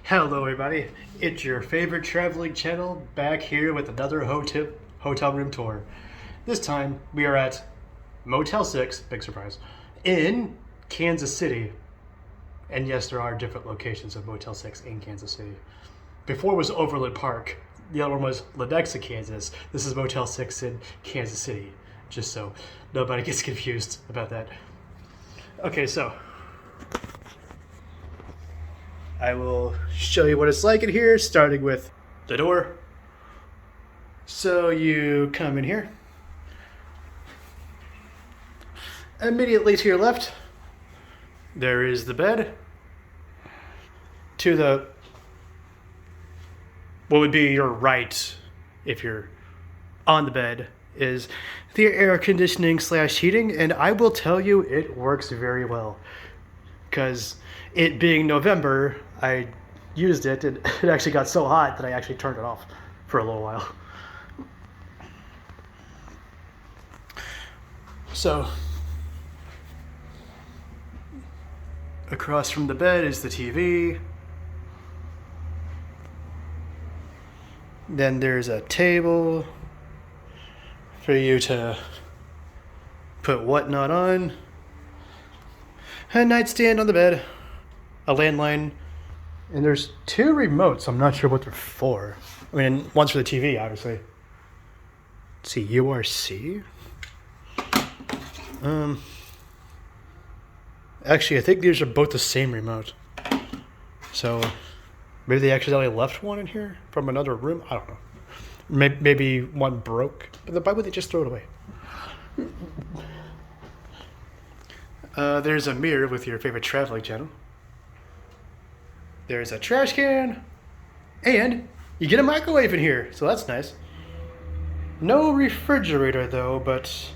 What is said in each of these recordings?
Hello, everybody. It's your favorite traveling channel back here with another hotel room tour. This time we are at Motel 6, big surprise, in Kansas City. And yes, there are different locations of Motel 6 in Kansas City. Before was Overland Park. The other one was Lenexa, Kansas. This is Motel 6 in Kansas City, just so nobody gets confused about that. Okay, so I will show you what it's like in here, starting with the door. So you come in here. Immediately to your left, there is the bed. To the, what would be your right, if you're on the bed, is the air conditioning / heating, and I will tell you it works very well. Because it being November, I used it and it actually got so hot that I actually turned it off for a little while. So, across from the bed is the TV. Then there's a table for you to put whatnot on. A nightstand on the bed, a landline, and there's 2 remotes. I'm not sure what they're for. I mean, one's for the TV, obviously. Let's see, URC. Actually, I think these are both the same remote. So maybe they accidentally left one in here from another room. I don't know. Maybe one broke. But why would they just throw it away? There's a mirror with your favorite traveling channel. There's a trash can. And you get a microwave in here, so that's nice. No refrigerator though, but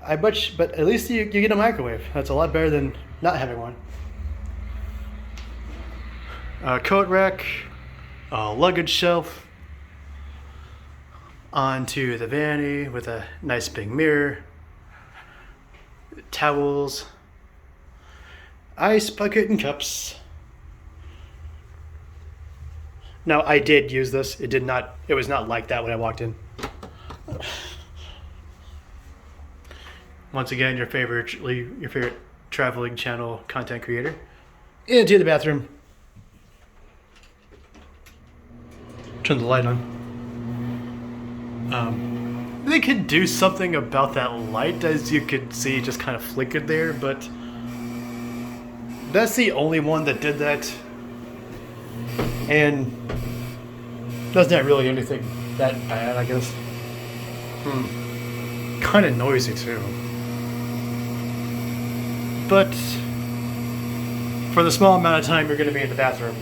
at least you get a microwave. That's a lot better than not having one. A coat rack, a luggage shelf, onto the vanity with a nice big mirror. Towels, ice bucket and cups. Now I did use this. It was not like that when I walked in. Once again, your favorite traveling channel content creator. Into the bathroom. Turn the light on. They could do something about that light, as you could see, just kind of flickered there, but that's the only one that did that, and that's not really anything that bad, I guess. Kind of noisy too, but for the small amount of time you're going to be in the bathroom,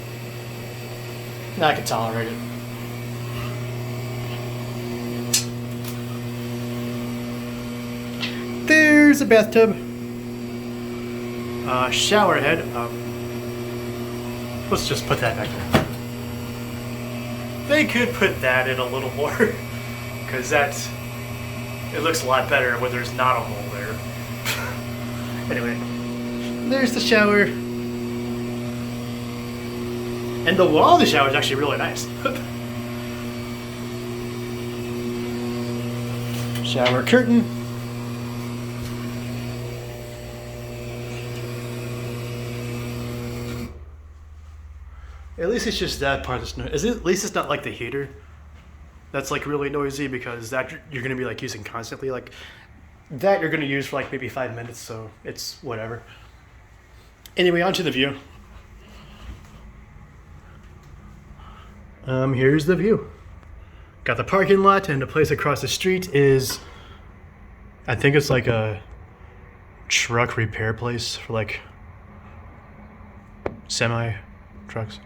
I can tolerate it. There's a bathtub, shower head. Let's just put that back there. They could put that in a little more, because it looks a lot better when there's not a hole there. Anyway, there's the shower, and the wall of the shower is actually really nice. Shower curtain. At least it's just that part that's noisy. At least it's not like the heater that's like really noisy, because that you're gonna be like using constantly. Like that you're gonna use for like maybe 5 minutes, so it's whatever. Anyway, onto the view. Here's the view. Got the parking lot, and the place across the street is, I think it's like a truck repair place for like semi trucks.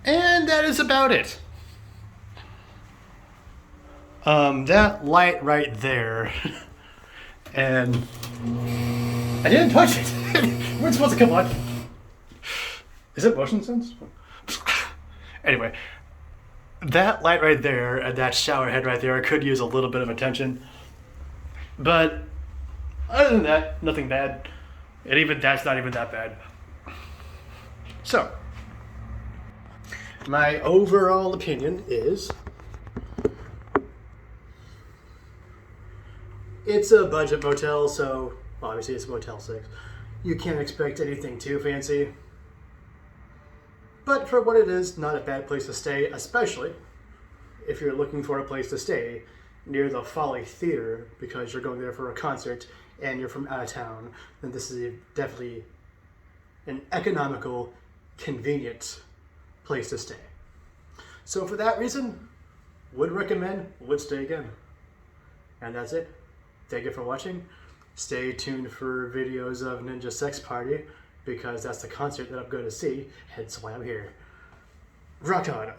And that is about it. That light right there, and I didn't touch it. We're supposed to come on. Is it motion sense? Anyway, that light right there and that shower head right there could use a little bit of attention. But Other than that, nothing bad. And even that's not even that bad. So, my overall opinion is it's a budget motel, so obviously it's Motel 6. You can't expect anything too fancy. But for what it is, not a bad place to stay, especially if you're looking for a place to stay near the Folly Theater because you're going there for a concert and you're from out of town. Then this is definitely an economical, convenient place to stay. So for that reason, would recommend, would stay again. And that's it. Thank you for watching. Stay tuned for videos of Ninja Sex Party because that's the concert that I'm going to see, hence why I'm here. Rock on!